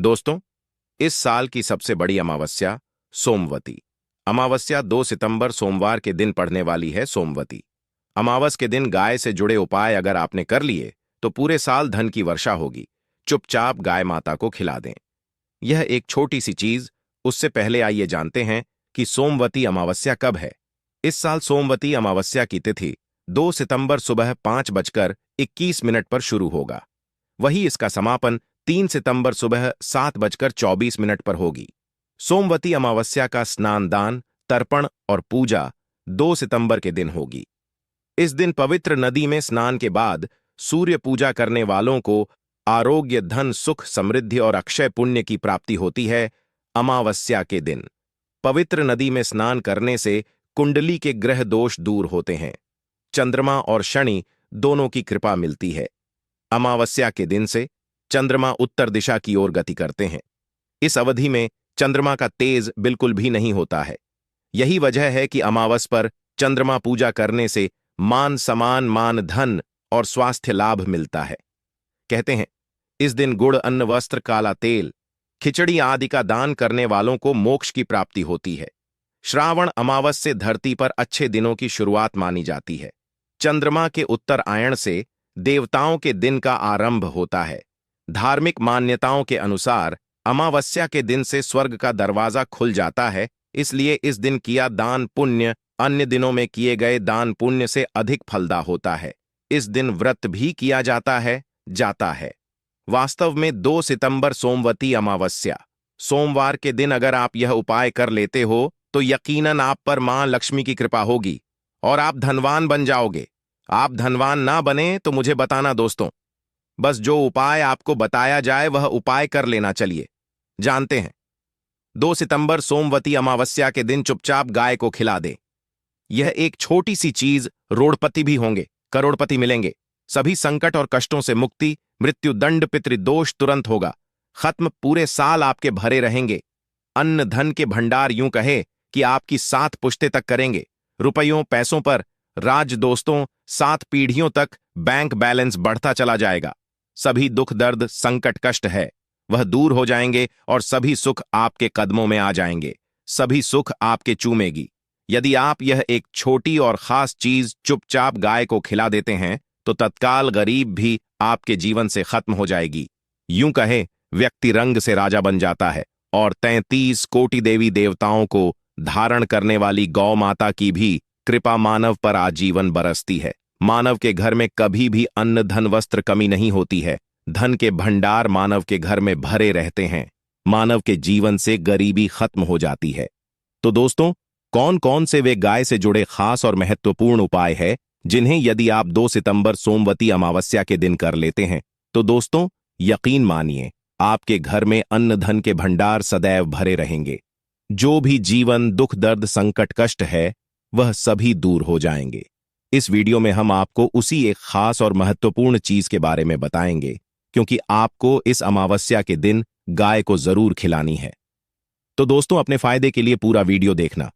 दोस्तों, इस साल की सबसे बड़ी अमावस्या सोमवती अमावस्या 2 सितंबर सोमवार के दिन पड़ने वाली है। सोमवती अमावस के दिन गाय से जुड़े उपाय अगर आपने कर लिए तो पूरे साल धन की वर्षा होगी। चुपचाप गाय माता को खिला दें। यह एक छोटी सी चीज। उससे पहले आइए जानते हैं कि सोमवती अमावस्या कब है। इस साल सोमवती अमावस्या की तिथि 2 सितंबर सुबह 5:21 पर शुरू होगा। वही इसका समापन 3 सितंबर सुबह 7:24 पर होगी। सोमवती अमावस्या का स्नान दान, तर्पण और पूजा 2 सितंबर के दिन होगी। इस दिन पवित्र नदी में स्नान के बाद सूर्य पूजा करने वालों को आरोग्य, धन, सुख, समृद्धि और अक्षय पुण्य की प्राप्ति होती है। अमावस्या के दिन पवित्र नदी में स्नान करने से कुंडली के ग्रह दोष दूर होते हैं। चंद्रमा और शनि दोनों की कृपा मिलती है। अमावस्या के दिन से चंद्रमा उत्तर दिशा की ओर गति करते हैं। इस अवधि में चंद्रमा का तेज बिल्कुल भी नहीं होता है। यही वजह है कि अमावस पर चंद्रमा पूजा करने से मान सम्मान, मान धन और स्वास्थ्य लाभ मिलता है। कहते हैं इस दिन गुड़, अन्न, वस्त्र, काला तेल, खिचड़ी आदि का दान करने वालों को मोक्ष की प्राप्ति होती है। श्रावण अमावस से धरती पर अच्छे दिनों की शुरुआत मानी जाती है। चंद्रमा के उत्तर आयण से देवताओं के दिन का आरंभ होता है। धार्मिक मान्यताओं के अनुसार अमावस्या के दिन से स्वर्ग का दरवाजा खुल जाता है। इसलिए इस दिन किया दान पुण्य अन्य दिनों में किए गए दान पुण्य से अधिक फलदा होता है। इस दिन व्रत भी किया जाता है। वास्तव में 2 सितंबर सोमवती अमावस्या सोमवार के दिन अगर आप यह उपाय कर लेते हो तो यकीनन आप पर मां लक्ष्मी की कृपा होगी और आप धनवान बन जाओगे। आप धनवान ना बने तो मुझे बताना दोस्तों। बस जो उपाय आपको बताया जाए वह उपाय कर लेना। चलिए जानते हैं। 2 सितंबर सोमवती अमावस्या के दिन चुपचाप गाय को खिला दे। यह एक छोटी सी चीज। रोड़पति भी होंगे, करोड़पति मिलेंगे। सभी संकट और कष्टों से मुक्ति, मृत्यु दंड, पितृदोष तुरंत होगा खत्म। पूरे साल आपके भरे रहेंगे। अन्न धन के भंडार यूं कहे कि आपकी 7 पुश्ते तक करेंगे। रुपयों पैसों पर राज दोस्तों 7 पीढ़ियों तक बैंक बैलेंस बढ़ता चला जाएगा। सभी दुख दर्द संकट कष्ट है वह दूर हो जाएंगे और सभी सुख आपके कदमों में आ जाएंगे। सभी सुख आपके चूमेगी। यदि आप यह एक छोटी और खास चीज चुपचाप गाय को खिला देते हैं तो तत्काल गरीब भी आपके जीवन से खत्म हो जाएगी। यूं कहे व्यक्ति रंग से राजा बन जाता है और 33 कोटि देवी देवताओं को धारण करने वाली गौ माता की भी कृपा मानव पर आजीवन बरसती है। मानव के घर में कभी भी अन्न धन वस्त्र कमी नहीं होती है। धन के भंडार मानव के घर में भरे रहते हैं। मानव के जीवन से गरीबी खत्म हो जाती है। तो दोस्तों, कौन कौन से वे गाय से जुड़े खास और महत्वपूर्ण उपाय है जिन्हें यदि आप 2 सितंबर सोमवती अमावस्या के दिन कर लेते हैं तो दोस्तों यकीन मानिए आपके घर में अन्न धन के भंडार सदैव भरे रहेंगे। जो भी जीवन दुख दर्द संकट कष्ट है वह सभी दूर हो जाएंगे। इस वीडियो में हम आपको उसी एक खास और महत्वपूर्ण चीज के बारे में बताएंगे क्योंकि आपको इस अमावस्या के दिन गाय को जरूर खिलानी है। तो दोस्तों अपने फायदे के लिए पूरा वीडियो देखना।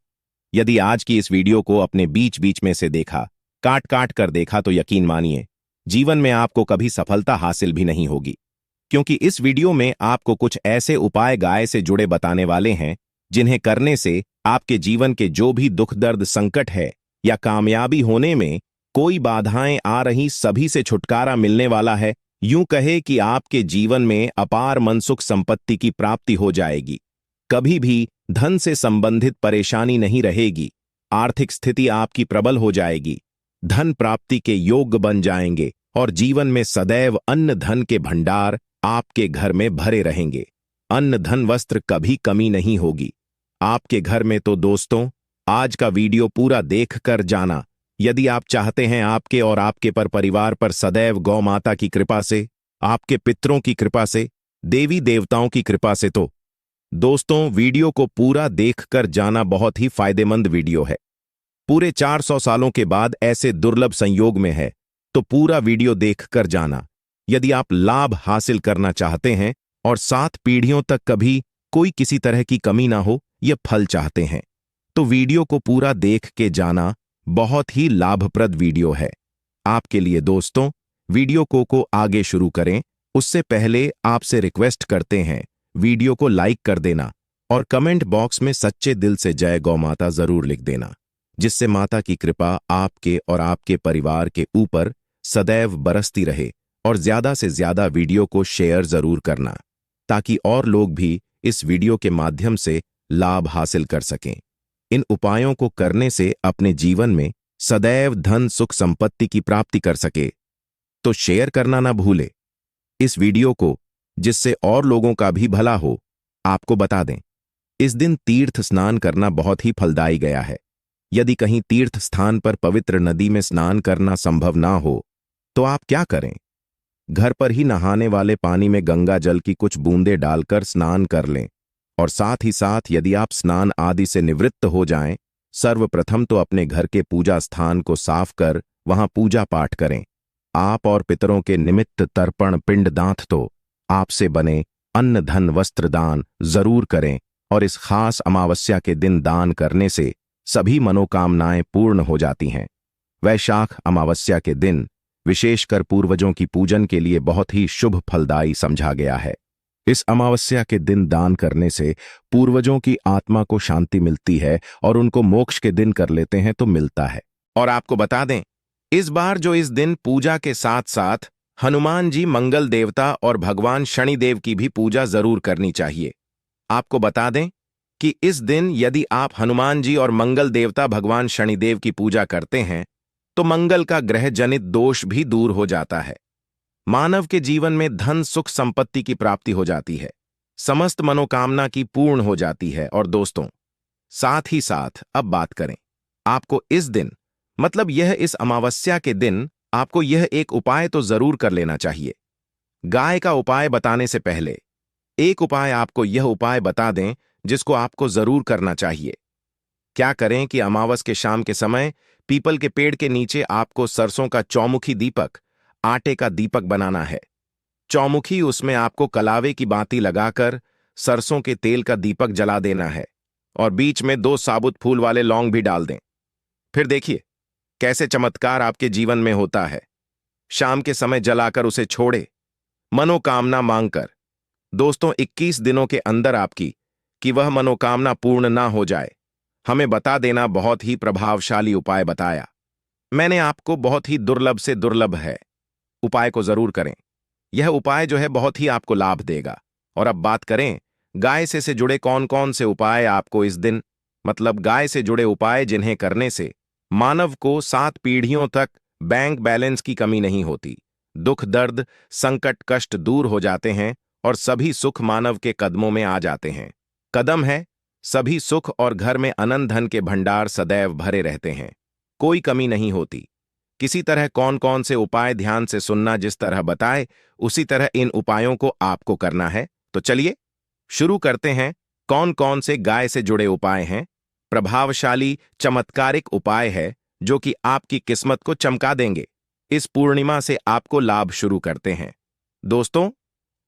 यदि आज की इस वीडियो को अपने बीच बीच में से देखा, काट काट कर देखा तो यकीन मानिए जीवन में आपको कभी सफलता हासिल भी नहीं होगी क्योंकि इस वीडियो में आपको कुछ ऐसे उपाय गाय से जुड़े बताने वाले हैं जिन्हें करने से आपके जीवन के जो भी दुख दर्द संकट है या कामयाबी होने में कोई बाधाएं आ रही सभी से छुटकारा मिलने वाला है। यूं कहे कि आपके जीवन में अपार मनसुख संपत्ति की प्राप्ति हो जाएगी। कभी भी धन से संबंधित परेशानी नहीं रहेगी। आर्थिक स्थिति आपकी प्रबल हो जाएगी। धन प्राप्ति के योग्य बन जाएंगे और जीवन में सदैव अन्न धन के भंडार आपके घर में भरे रहेंगे। अन्न धन वस्त्र कभी कमी नहीं होगी आपके घर में। तो दोस्तों आज का वीडियो पूरा देख कर जाना। यदि आप चाहते हैं आपके और आपके परिवार पर सदैव गौ माता की कृपा से, आपके पितरों की कृपा से, देवी देवताओं की कृपा से, तो दोस्तों वीडियो को पूरा देख कर जाना। बहुत ही फायदेमंद वीडियो है। पूरे 400 सालों के बाद ऐसे दुर्लभ संयोग में है तो पूरा वीडियो देख कर जाना। यदि आप लाभ हासिल करना चाहते हैं और 7 पीढ़ियों तक कभी कोई किसी तरह की कमी ना हो, यह फल चाहते हैं तो वीडियो को पूरा देख के जाना। बहुत ही लाभप्रद वीडियो है आपके लिए। दोस्तों वीडियो को आगे शुरू करें उससे पहले आपसे रिक्वेस्ट करते हैं वीडियो को लाइक कर देना और कमेंट बॉक्स में सच्चे दिल से जय गौ माता जरूर लिख देना, जिससे माता की कृपा आपके और आपके परिवार के ऊपर सदैव बरसती रहे। और ज्यादा से ज्यादा वीडियो को शेयर जरूर करना, ताकि और लोग भी इस वीडियो के माध्यम से लाभ हासिल कर सकें। इन उपायों को करने से अपने जीवन में सदैव धन सुख संपत्ति की प्राप्ति कर सके। तो शेयर करना ना भूले इस वीडियो को, जिससे और लोगों का भी भला हो। आपको बता दें, इस दिन तीर्थ स्नान करना बहुत ही फलदायी गया है। यदि कहीं तीर्थ स्थान पर पवित्र नदी में स्नान करना संभव ना हो तो आप क्या करें, घर पर ही नहाने वाले पानी में गंगा जल की कुछ बूंदें डालकर स्नान कर लें। और साथ ही साथ यदि आप स्नान आदि से निवृत्त हो जाएं, सर्वप्रथम तो अपने घर के पूजा स्थान को साफ कर वहां पूजा पाठ करें। आप और पितरों के निमित्त तर्पण पिंड दांत तो आपसे बने अन्न धन वस्त्र दान जरूर करें। और इस खास अमावस्या के दिन दान करने से सभी मनोकामनाएं पूर्ण हो जाती हैं। वैशाख अमावस्या के दिन विशेषकर पूर्वजों की पूजन के लिए बहुत ही शुभ फलदायी समझा गया है। इस अमावस्या के दिन दान करने से पूर्वजों की आत्मा को शांति मिलती है और उनको मोक्ष के दिन कर लेते हैं तो मिलता है। और आपको बता दें, इस बार जो इस दिन पूजा के साथ साथ हनुमान जी मंगल देवता और भगवान शनिदेव की भी पूजा जरूर करनी चाहिए। आपको बता दें कि इस दिन यदि आप हनुमान जी और मंगल देवता भगवान शनिदेव की पूजा करते हैं तो मंगल का ग्रह जनित दोष भी दूर हो जाता है। मानव के जीवन में धन सुख संपत्ति की प्राप्ति हो जाती है, समस्त मनोकामना की पूर्ण हो जाती है। और दोस्तों, साथ ही साथ अब बात करें, आपको इस दिन मतलब यह इस अमावस्या के दिन आपको यह एक उपाय तो जरूर कर लेना चाहिए। गाय का उपाय बताने से पहले एक उपाय आपको यह उपाय बता दें जिसको आपको जरूर करना चाहिए। क्या करें कि अमावस के शाम के समय पीपल के पेड़ के नीचे आपको सरसों का चौमुखी दीपक, आटे का दीपक बनाना है। चौमुखी, उसमें आपको कलावे की बाती लगाकर सरसों के तेल का दीपक जला देना है और बीच में 2 साबुत फूल वाले लौंग भी डाल दें। फिर देखिए कैसे चमत्कार आपके जीवन में होता है। शाम के समय जलाकर उसे छोड़े, मनोकामना मांगकर। दोस्तों, 21 दिनों के अंदर आपकी कि वह मनोकामना पूर्ण ना हो जाए, हमें बता देना। बहुत ही प्रभावशाली उपाय बताया मैंने आपको, बहुत ही दुर्लभ से दुर्लभ है। उपाय को जरूर करें, यह उपाय जो है बहुत ही आपको लाभ देगा। और अब बात करें गाय से जुड़े कौन कौन से उपाय आपको इस दिन, मतलब गाय से जुड़े उपाय जिन्हें करने से मानव को 7 पीढ़ियों तक बैंक बैलेंस की कमी नहीं होती, दुख दर्द संकट कष्ट दूर हो जाते हैं और सभी सुख मानव के कदमों में आ जाते हैं। कदम है सभी सुख और घर में अनंत धन के भंडार सदैव भरे रहते हैं, कोई कमी नहीं होती। किसी तरह कौन कौन से उपाय ध्यान से सुनना, जिस तरह बताए उसी तरह इन उपायों को आपको करना है। तो चलिए शुरू करते हैं। कौन कौन से गाय से जुड़े उपाय हैं? प्रभावशाली चमत्कारिक उपाय है जो कि आपकी किस्मत को चमका देंगे। इस पूर्णिमा से आपको लाभ शुरू करते हैं। दोस्तों,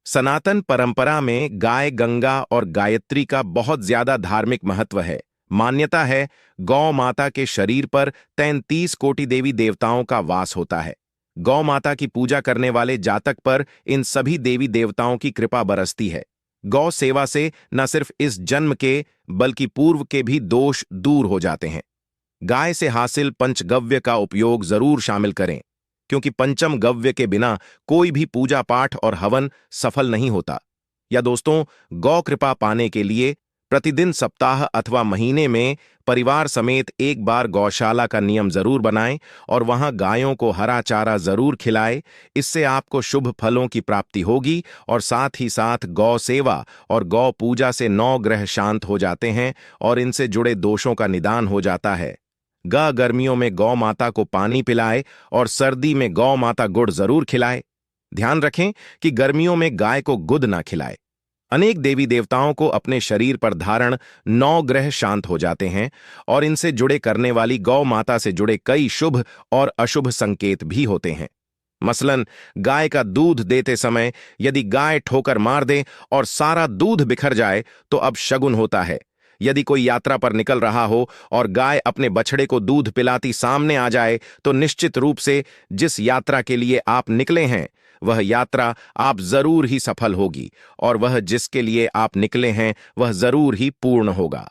सनातन परंपरा में गाय गंगा और गायत्री का बहुत ज्यादा धार्मिक महत्व है। मान्यता है गौ माता के शरीर पर 33 कोटि देवी देवताओं का वास होता है। गौ माता की पूजा करने वाले जातक पर इन सभी देवी देवताओं की कृपा बरसती है। गौ सेवा से न सिर्फ इस जन्म के बल्कि पूर्व के भी दोष दूर हो जाते हैं। गाय से हासिल पंचगव्य का उपयोग जरूर शामिल करें, क्योंकि पंचम गव्य के बिना कोई भी पूजा पाठ और हवन सफल नहीं होता। या दोस्तों, गौ कृपा पाने के लिए प्रतिदिन सप्ताह अथवा महीने में परिवार समेत एक बार गौशाला का नियम जरूर बनाएं और वहां गायों को हरा चारा जरूर खिलाएं। इससे आपको शुभ फलों की प्राप्ति होगी और साथ ही साथ गौ सेवा और गौ पूजा से 9 ग्रह शांत हो जाते हैं और इनसे जुड़े दोषों का निदान हो जाता है। गर्मियों में गौ माता को पानी पिलाए और सर्दी में गौ माता गुड़ जरूर खिलाए। ध्यान रखें कि गर्मियों में गाय को गुद ना खिलाए। अनेक देवी देवताओं को अपने शरीर पर धारण 9 ग्रह शांत हो जाते हैं और इनसे जुड़े करने वाली गौ माता से जुड़े कई शुभ और अशुभ संकेत भी होते हैं। मसलन, गाय का दूध देते समय यदि गाय ठोकर मार दे और सारा दूध बिखर जाए तो अब शगुन होता है। यदि कोई यात्रा पर निकल रहा हो और गाय अपने बछड़े को दूध पिलाती सामने आ जाए तो निश्चित रूप से जिस यात्रा के लिए आप निकले हैं वह यात्रा आप जरूर ही सफल होगी और वह जिसके लिए आप निकले हैं वह जरूर ही पूर्ण होगा।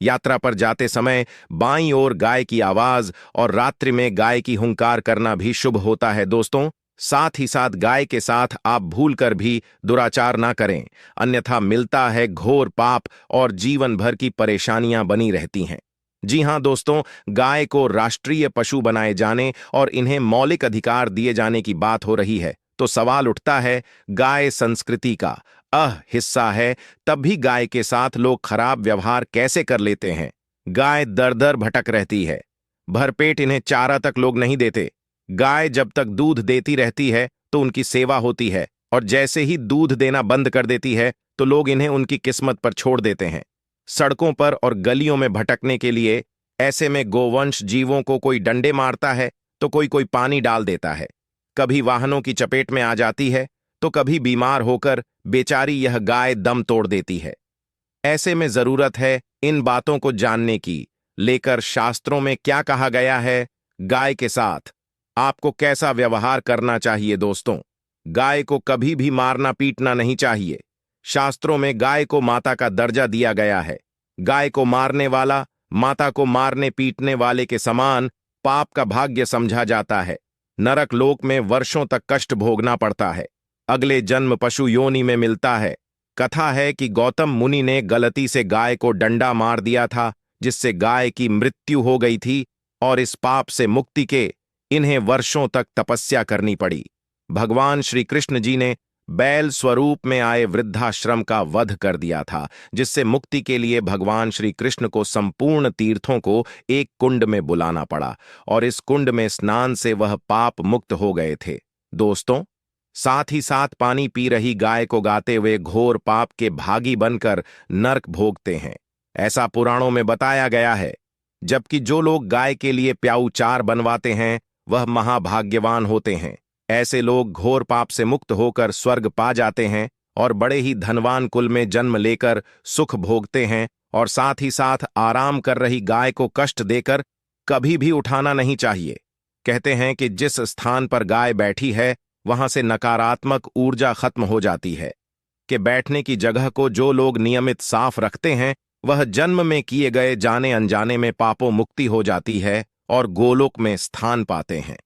यात्रा पर जाते समय बाईं ओर गाय की आवाज और रात्रि में गाय की हुंकार करना भी शुभ होता है दोस्तों। साथ ही साथ गाय के साथ आप भूलकर भी दुराचार ना करें, अन्यथा मिलता है घोर पाप और जीवन भर की परेशानियां बनी रहती हैं। जी हां दोस्तों, गाय को राष्ट्रीय पशु बनाए जाने और इन्हें मौलिक अधिकार दिए जाने की बात हो रही है तो सवाल उठता है, गाय संस्कृति का हिस्सा है, तब भी गाय के साथ लोग खराब व्यवहार कैसे कर लेते हैं। गाय दर दर भटक रहती है, भरपेट इन्हें चारा तक लोग नहीं देते। गाय जब तक दूध देती रहती है तो उनकी सेवा होती है और जैसे ही दूध देना बंद कर देती है तो लोग इन्हें उनकी किस्मत पर छोड़ देते हैं, सड़कों पर और गलियों में भटकने के लिए। ऐसे में गोवंश जीवों को कोई डंडे मारता है तो कोई कोई पानी डाल देता है, कभी वाहनों की चपेट में आ जाती है तो कभी बीमार होकर बेचारी यह गाय दम तोड़ देती है। ऐसे में जरूरत है इन बातों को जानने की, लेकर शास्त्रों में क्या कहा गया है, गाय के साथ आपको कैसा व्यवहार करना चाहिए। दोस्तों, गाय को कभी भी मारना पीटना नहीं चाहिए। शास्त्रों में गाय को माता का दर्जा दिया गया है। गाय को मारने वाला माता को मारने पीटने वाले के समान पाप का भाग्य समझा जाता है। नरक लोक में वर्षों तक कष्ट भोगना पड़ता है, अगले जन्म पशु योनि में मिलता है। कथा है कि गौतम मुनि ने गलती से गाय को डंडा मार दिया था, जिससे गाय की मृत्यु हो गई थी और इस पाप से मुक्ति के इन्हें वर्षों तक तपस्या करनी पड़ी। भगवान श्री कृष्ण जी ने बैल स्वरूप में आए वृद्धाश्रम का वध कर दिया था, जिससे मुक्ति के लिए भगवान श्री कृष्ण को संपूर्ण तीर्थों को एक कुंड में बुलाना पड़ा और इस कुंड में स्नान से वह पाप मुक्त हो गए थे। दोस्तों, साथ ही साथ पानी पी रही गाय को गाते हुए घोर पाप के भागी बनकर नरक भोगते हैं, ऐसा पुराणों में बताया गया है। जबकि जो लोग गाय के लिए प्याऊ चार बनवाते हैं वह महाभाग्यवान होते हैं। ऐसे लोग घोर पाप से मुक्त होकर स्वर्ग पा जाते हैं और बड़े ही धनवान कुल में जन्म लेकर सुख भोगते हैं। और साथ ही साथ आराम कर रही गाय को कष्ट देकर कभी भी उठाना नहीं चाहिए। कहते हैं कि जिस स्थान पर गाय बैठी है वहां से नकारात्मक ऊर्जा खत्म हो जाती है, कि बैठने की जगह को जो लोग नियमित साफ रखते हैं वह जन्म में किए गए जाने अनजाने में पापों मुक्ति हो जाती है और गोलोक में स्थान पाते हैं।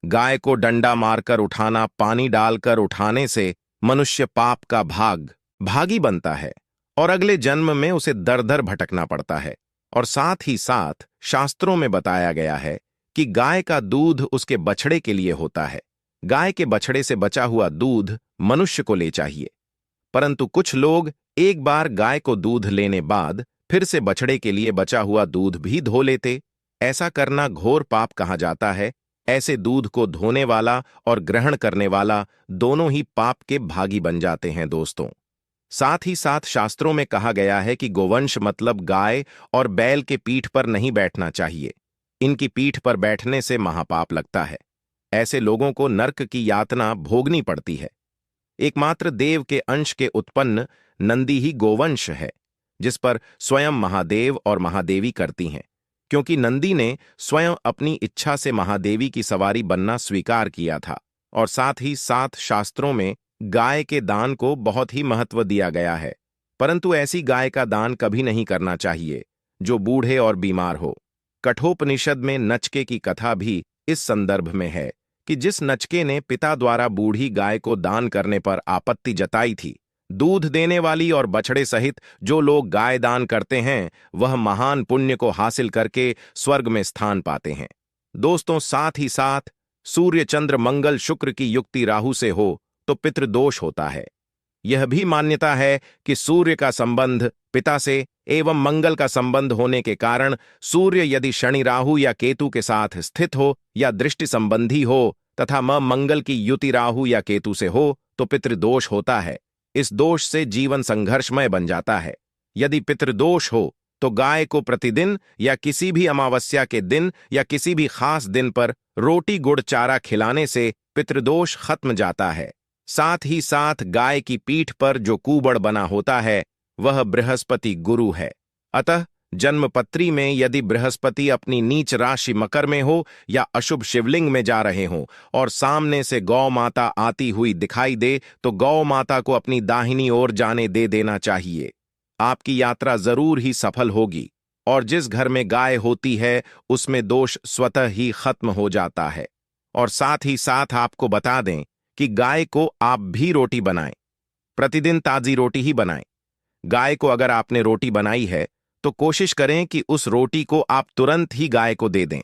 गाय को डंडा मारकर उठाना, पानी डालकर उठाने से मनुष्य पाप का भागी बनता है और अगले जन्म में उसे दर दर भटकना पड़ता है। और साथ ही साथ शास्त्रों में बताया गया है कि गाय का दूध उसके बछड़े के लिए होता है। गाय के बछड़े से बचा हुआ दूध मनुष्य को ले चाहिए, परंतु कुछ लोग एक बार गाय को दूध लेने बाद फिर से बछड़े के लिए बचा हुआ दूध भी धो लेते। ऐसा करना घोर पाप कहा जाता है। ऐसे दूध को धोने वाला और ग्रहण करने वाला दोनों ही पाप के भागी बन जाते हैं। दोस्तों, साथ ही साथ शास्त्रों में कहा गया है कि गोवंश मतलब गाय और बैल के पीठ पर नहीं बैठना चाहिए। इनकी पीठ पर बैठने से महापाप लगता है। ऐसे लोगों को नरक की यातना भोगनी पड़ती है। एकमात्र देव के अंश के उत्पन्न नंदी ही गोवंश है, जिस पर स्वयं महादेव और महादेवी करती हैं, क्योंकि नंदी ने स्वयं अपनी इच्छा से महादेवी की सवारी बनना स्वीकार किया था। और साथ ही साथ शास्त्रों में गाय के दान को बहुत ही महत्व दिया गया है, परंतु ऐसी गाय का दान कभी नहीं करना चाहिए जो बूढ़े और बीमार हो। कठोपनिषद में नचके की कथा भी इस संदर्भ में है कि जिस नचके ने पिता द्वारा बूढ़ी गाय को दान करने पर आपत्ति जताई थी, दूध देने वाली और बछड़े सहित जो लोग गाय दान करते हैं वह महान पुण्य को हासिल करके स्वर्ग में स्थान पाते हैं। दोस्तों, साथ ही साथ सूर्य चंद्र मंगल शुक्र की युक्ति राहु से हो तो पितृदोष होता है। यह भी मान्यता है कि सूर्य का संबंध पिता से एवं मंगल का संबंध होने के कारण सूर्य यदि शनि राहु या केतु के साथ स्थित हो या दृष्टि संबंधी हो तथा मंगल की युति राहु या केतु से हो तो पितृदोष होता है। इस दोष से जीवन संघर्षमय बन जाता है। यदि पितृदोष हो तो गाय को प्रतिदिन या किसी भी अमावस्या के दिन या किसी भी खास दिन पर रोटी गुड़ चारा खिलाने से पितृदोष खत्म जाता है। साथ ही साथ गाय की पीठ पर जो कूबड़ बना होता है वह बृहस्पति गुरु है। अतः जन्मपत्री में यदि बृहस्पति अपनी नीच राशि मकर में हो या अशुभ शिवलिंग में जा रहे हों और सामने से गौ माता आती हुई दिखाई दे तो गौ माता को अपनी दाहिनी ओर जाने दे देना चाहिए। आपकी यात्रा जरूर ही सफल होगी और जिस घर में गाय होती है उसमें दोष स्वतः ही खत्म हो जाता है। और साथ ही साथ आपको बता दें कि गाय को आप भी रोटी बनाएं, प्रतिदिन ताजी रोटी ही बनाएं। गाय को अगर आपने रोटी बनाई है तो कोशिश करें कि उस रोटी को आप तुरंत ही गाय को दे दें।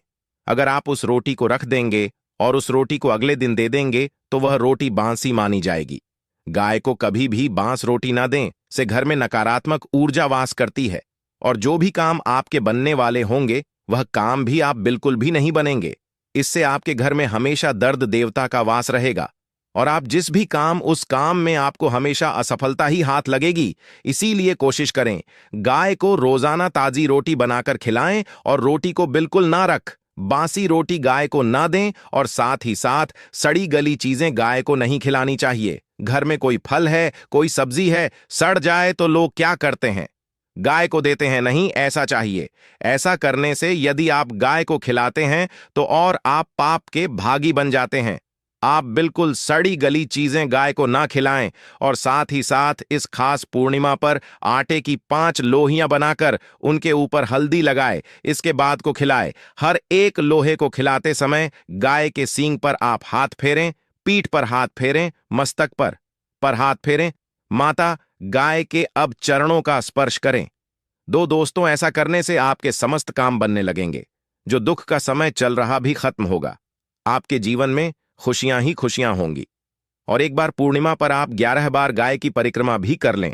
अगर आप उस रोटी को रख देंगे और उस रोटी को अगले दिन दे देंगे तो वह रोटी बांसी मानी जाएगी। गाय को कभी भी बांस रोटी ना दें, से घर में नकारात्मक ऊर्जा वास करती है और जो भी काम आपके बनने वाले होंगे वह काम भी आप बिल्कुल भी नहीं बनेंगे। इससे आपके घर में हमेशा दर्द देवता का वास रहेगा और आप जिस भी काम उस काम में आपको हमेशा असफलता ही हाथ लगेगी। इसीलिए कोशिश करें गाय को रोजाना ताजी रोटी बनाकर खिलाएं और रोटी को बिल्कुल ना रख बासी रोटी गाय को ना दें और साथ ही साथ सड़ी गली चीजें गाय को नहीं खिलानी चाहिए। घर में कोई फल है, कोई सब्जी है, सड़ जाए तो लोग क्या करते हैं, गाय को देते हैं, नहीं ऐसा चाहिए। ऐसा करने से यदि आप गाय को खिलाते हैं तो और आप पाप के भागी बन जाते हैं। आप बिल्कुल सड़ी गली चीजें गाय को ना खिलाएं और साथ ही साथ इस खास पूर्णिमा पर आटे की 5 लोहियां बनाकर उनके ऊपर हल्दी लगाए, इसके बाद को खिलाए। हर एक लोहे को खिलाते समय गाय के सींग पर आप हाथ फेरें, पीठ पर हाथ फेरें, मस्तक पर हाथ फेरें। माता गाय के अब चरणों का स्पर्श करें। दोस्तों, ऐसा करने से आपके समस्त काम बनने लगेंगे। जो दुख का समय चल रहा भी खत्म होगा। आपके जीवन में खुशियां ही खुशियां होंगी। और एक बार पूर्णिमा पर आप 11 बार गाय की परिक्रमा भी कर लें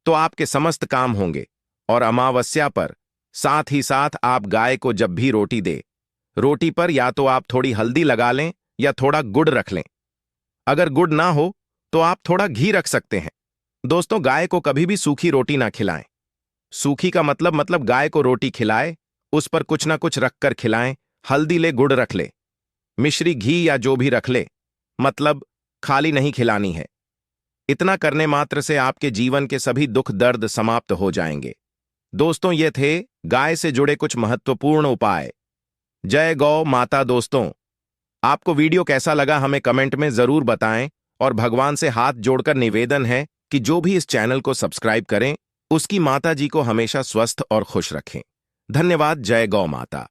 तो आपके समस्त काम होंगे। और अमावस्या पर साथ ही साथ आप गाय को जब भी रोटी दे, रोटी पर या तो आप थोड़ी हल्दी लगा लें या थोड़ा गुड़ रख लें। अगर गुड़ ना हो तो आप थोड़ा घी रख सकते हैं। दोस्तों, गाय को कभी भी सूखी रोटी ना खिलाएं। सूखी का मतलब गाय को रोटी खिलाए, उस पर कुछ ना कुछ रखकर खिलाएं। हल्दी ले, गुड़ रख ले, मिश्री घी या जो भी रख ले, मतलब खाली नहीं खिलानी है। इतना करने मात्र से आपके जीवन के सभी दुख दर्द समाप्त हो जाएंगे। दोस्तों, ये थे गाय से जुड़े कुछ महत्वपूर्ण उपाय। जय गौ माता। दोस्तों, आपको वीडियो कैसा लगा हमें कमेंट में जरूर बताएं और भगवान से हाथ जोड़कर निवेदन है कि जो भी इस चैनल को सब्सक्राइब करें उसकी माता जी को हमेशा स्वस्थ और खुश रखें। धन्यवाद। जय गौ माता।